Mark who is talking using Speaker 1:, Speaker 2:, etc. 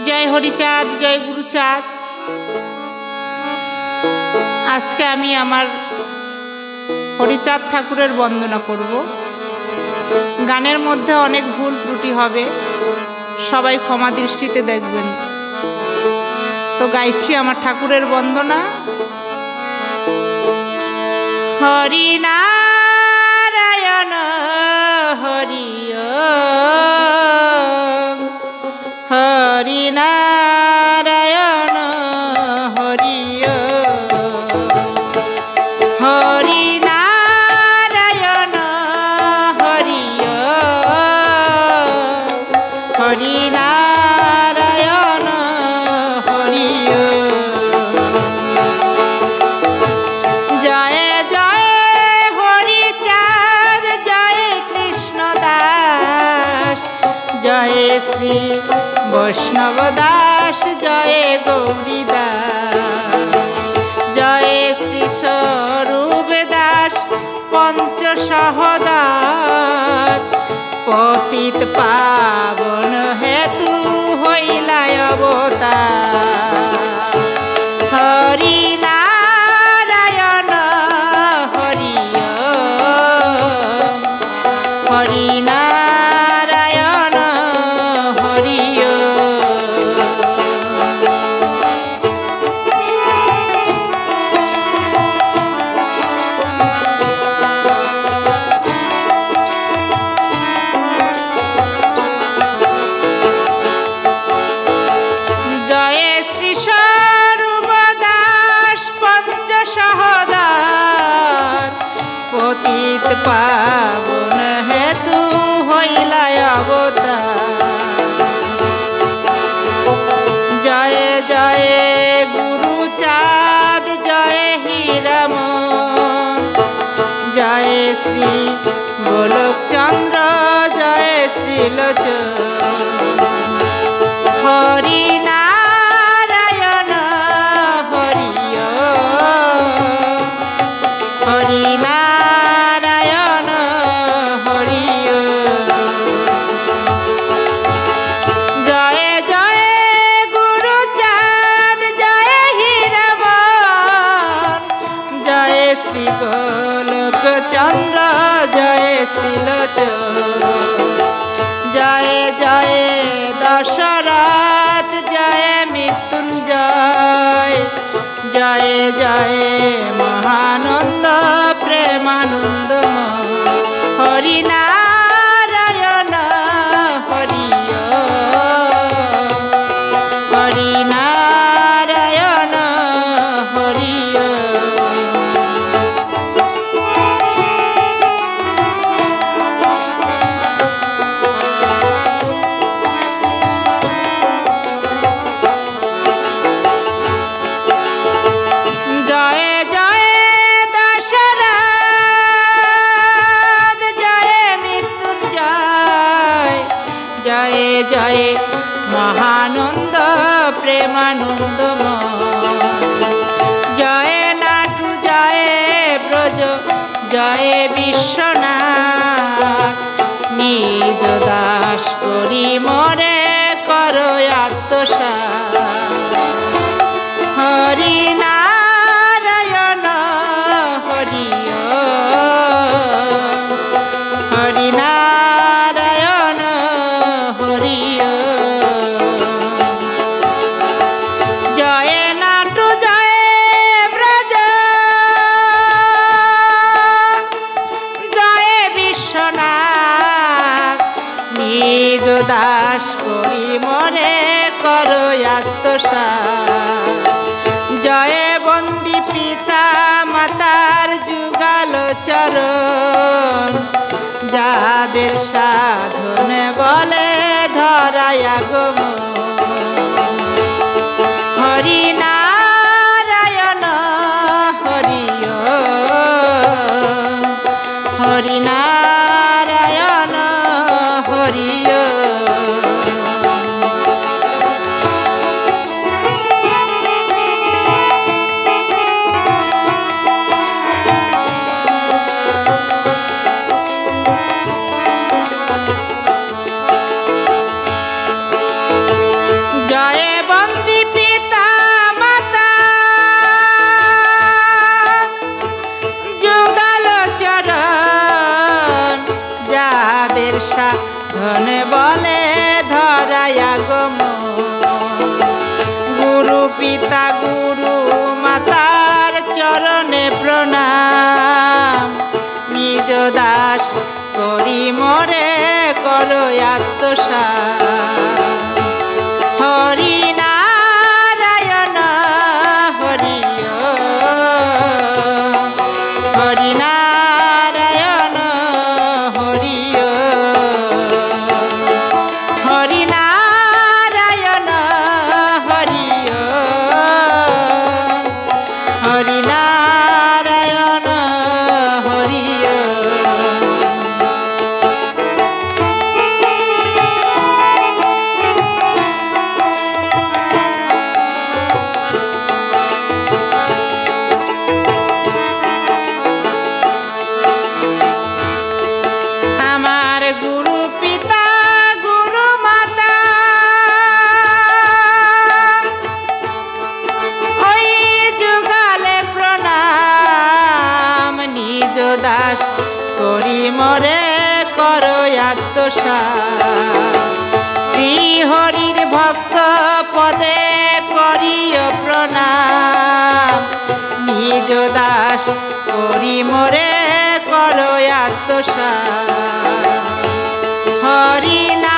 Speaker 1: জয় হরিচাঁদ, জয় গুরুচাঁদ। আজকে আমি আমার হরিচাঁদ ঠাকুরের বন্দনা করব। গানের মধ্যে অনেক ভুল ত্রুটি হবে, সবাই ক্ষমা দৃষ্টিতে দেখবেন। তো গাইছি আমার ঠাকুরের বন্দনা। হরি নারায়ণ হরি ওম, হরি নারায়ণ হরি ওম, হরি নারায়ণ হরি ওম, হরি নারায়ণ হরি ওম। জয় জয় হরিচাঁদ, জয় কৃষ্ণ দাস, জয় শ্রী বৈষ্ণব দাস, জয় গৌরী দাস, জয় শ্রী স্বরূপ দাস পঞ্চ সহদার, পতিত পাবন হেতু হইলায় অবতার। হরি নারায়ণ হরি ওম, হরি নারায়ণ হরি ওম। জয় শ্রী স্বরূপ দাস পঞ্চ সহদার, পতিত পাবন হেতু হইলায় অবতার। জয় জয় গুরুচাঁদ, জয় হীরামন, জয় শ্রী গোলকচন্দ্র, জয় শ্রীলোচন। হরি নারায়ণ হরি ওম, হরি নারায়ণ হরি ওম। জয় জয় গুরুচাঁদ, জয় হীরামন, জয় শ্রী গোলকচন্দ্র, জয় শ্রীলোচন। জয় জয় দশরথ, জয় মৃত্যুঞ্জয়, জয় জয় মহানন্দ প্রেমানন্দময়। হরি নারায়ণ হরি ওম, হরি নারায়ণ হরি ওম। জয় জয় দশরথ, জয় মৃত্যুঞ্জয়, জয় জয় মহানন্দ প্রেমানন্দময়। জয় নাটু, জয় ব্রজ, জয় বিশ্বনাথ, নিজ দাস করি মরে করো আত্মসাৎ। হরি নারায়ণ হরি ওম, হরি নারায়ণ হরি ওম। জয় নাটু, জয় ব্রজ, জয় বিশ্বনাথ, নিজ দাস করি মরে করো আত্মসাৎ। জয় বন্দি পিতা মাতার যুগাল চরণ, যাদের সাধনে বলে ধরায় আগমন। হরি নারায়ণ হরি ওম, হরি নারায়ণ হরি ওম। পিতা গুরু মাতার চরণে প্রণাম নিজ দাস করি মোরে করো আত্মসাৎ হরি নারায়ণ হরি হরি নারায়ণ হরি হরি নারায়ণ হরি হরি নারায়ণ হরি আমার গুরু পিতা গুরু মাতা ওই যুগালে প্রণাম নিজ দাস করি মোরে করো আত্মসাৎ শ্রী হরির ভক্ত পদে করিও প্রণাম নিজ দাস করি মোরে করো আত্মসাৎ হরি না